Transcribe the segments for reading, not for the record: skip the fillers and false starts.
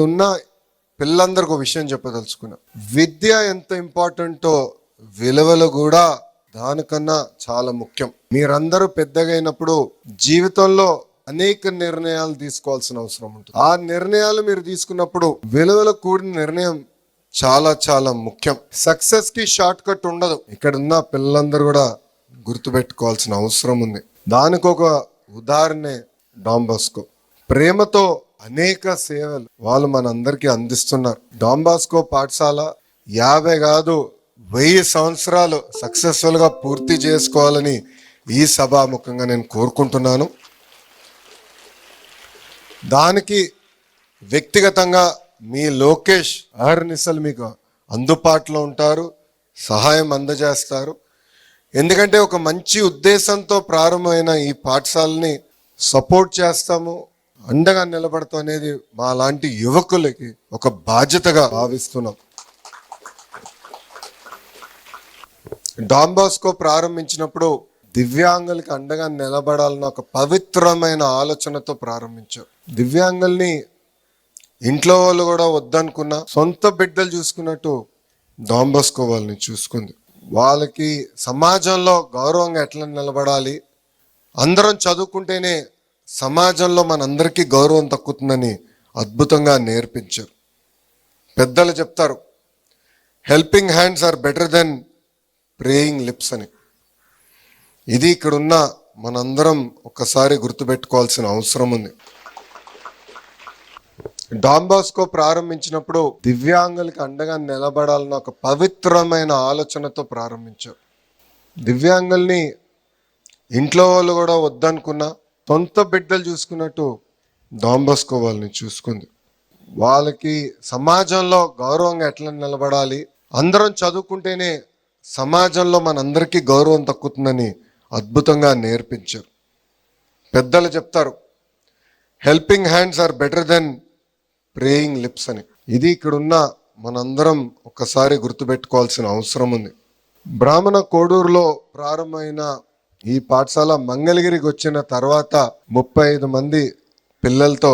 ఉన్న పిల్లలందరికీ ఒక విషయం చెప్పదలుచుకున్నా. విద్య ఎంత ఇంపార్టెంటో విలువలు కూడా దానికన్నా చాలా ముఖ్యం. మీరందరూ పెద్దగా అయినప్పుడు జీవితంలో అనేక నిర్ణయాలు తీసుకోవాల్సిన అవసరం ఉంటుంది. ఆ నిర్ణయాలు మీరు తీసుకున్నప్పుడు విలువలు కూడిన నిర్ణయం చాలా చాలా ముఖ్యం. సక్సెస్ కి షార్ట్ కట్ ఉండదు. ఇక్కడ ఉన్న పిల్లలందరూ కూడా గుర్తుపెట్టుకోవాల్సిన అవసరం ఉంది. దానికి ఒక ఉదాహరణ డాన్ బాస్కో. ప్రేమతో అనేక సేవలు వాళ్ళు మనందరికీ అందిస్తున్నారు. డాన్ బాస్కో పాఠశాల 50 కాదు 1000 సంవత్సరాలు సక్సెస్ఫుల్ గా పూర్తి చేసుకోవాలని ఈ సభాముఖంగా నేను కోరుకుంటున్నాను. దానికి వ్యక్తిగతంగా మీ లోకేష్ అహర్నిశలు మీకు అందుబాటులో ఉంటారు, సహాయం అందజేస్తారు. ఎందుకంటే ఒక మంచి ఉద్దేశంతో ప్రారంభమైన ఈ పాఠశాలని సపోర్ట్ చేస్తాము, అండగా నిలబడతాం అనేది మా లాంటి యువకులకి ఒక బాధ్యతగా భావిస్తున్నాం. డాన్ బాస్కో ప్రారంభించినప్పుడు దివ్యాంగులకి అండగా నిలబడాలన్న ఒక పవిత్రమైన ఆలోచనతో ప్రారంభించారు. దివ్యాంగుల్ని ఇంట్లో వాళ్ళు కూడా వద్దనుకున్నా సొంత బిడ్డలు చూసుకున్నట్టు డాన్ బాస్కో వాళ్ళని చూసుకుంది. వాళ్ళకి సమాజంలో గౌరవంగా ఎట్లా నిలబడాలి, అందరం చదువుకుంటేనే సమాజంలో మనందరికీ గౌరవం తక్కుతుందని అద్భుతంగా నేర్పించారు. పెద్దలు చెప్తారు, helping hands are better than praying lips అని. ఇది ఇక్కడున్న మనందరం ఒక్కసారి గుర్తుపెట్టుకోవాల్సిన అవసరం ఉంది. డాన్ బాస్కో ప్రారంభించినప్పుడు దివ్యాంగులకి అండగా నిలబడాలన్న ఒక పవిత్రమైన ఆలోచనతో ప్రారంభించారు. దివ్యాంగుల్ని ఇంట్లో వాళ్ళు కూడా వద్దనుకున్నా సొంత బిడ్డలు చూసుకున్నట్టు డాన్ బాస్కో వాళ్ళని చూసుకుంది. వాళ్ళకి సమాజంలో గౌరవంగా ఎట్లా నిలబడాలి, అందరం చదువుకుంటేనే సమాజంలో మనందరికీ గౌరవం తక్కుతుందని అద్భుతంగా నేర్పించారు. పెద్దలు చెప్తారు, helping hands are better than praying lips అని. ఇది ఇక్కడున్న మనందరం ఒక్కసారి గుర్తుపెట్టుకోవాల్సిన అవసరం ఉంది. బ్రాహ్మణ కోడూరులో ప్రారంభమైన ఈ పాఠశాల మంగళగిరికి వచ్చిన తర్వాత 35 మంది పిల్లలతో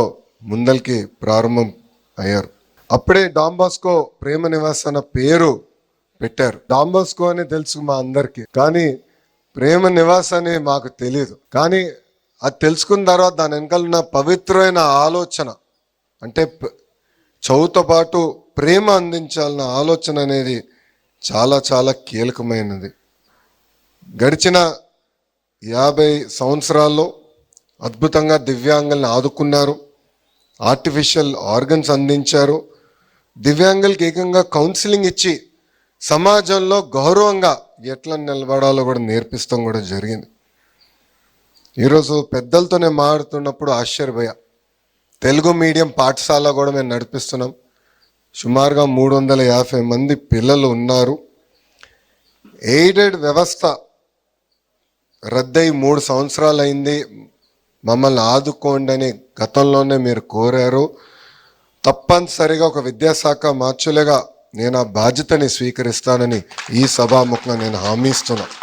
ముందరికి ప్రారంభం అయ్యారు. అప్పుడే డాన్ బాస్కో ప్రేమ నివాస్ అన్న పేరు పెట్టారు. డాన్ బాస్కో అని తెలుసు మా అందరికి, కానీ ప్రేమ నివాస్ అని మాకు తెలియదు. కానీ అది తెలుసుకున్న తర్వాత దాని వెనకాల ఉన్న పవిత్రమైన ఆలోచన, అంటే చదువుతో పాటు ప్రేమ అందించాలన్న ఆలోచన అనేది చాలా చాలా కీలకమైనది. గడిచిన 50 సంవత్సరాల్లో అద్భుతంగా దివ్యాంగుల్ని ఆదుకున్నారు, ఆర్టిఫిషియల్ ఆర్గన్స్ అందించారు, దివ్యాంగులకి ఏకంగా కౌన్సిలింగ్ ఇచ్చి సమాజంలో గౌరవంగా ఎట్లా నిలబడాలో కూడా నేర్పిస్తాం కూడా జరిగింది. ఈరోజు పెద్దలతో నేను మాట్లాడుతున్నప్పుడు ఆశ్చర్యపోయా. తెలుగు మీడియం పాఠశాల కూడా మేము నడిపిస్తున్నాం. సుమారుగా 350 మంది పిల్లలు ఉన్నారు. ఎయిడెడ్ వ్యవస్థ రద్దయి 3 సంవత్సరాలు అయింది. మమ్మల్ని ఆదుకోండి అని గతంలోనే మీరు కోరారు. తప్పనిసరిగా ఒక విద్యాశాఖ మార్చులుగా నేను ఆ బాధ్యతని స్వీకరిస్తానని ఈ సభాముఖంగా నేను హామీ ఇస్తున్నాను.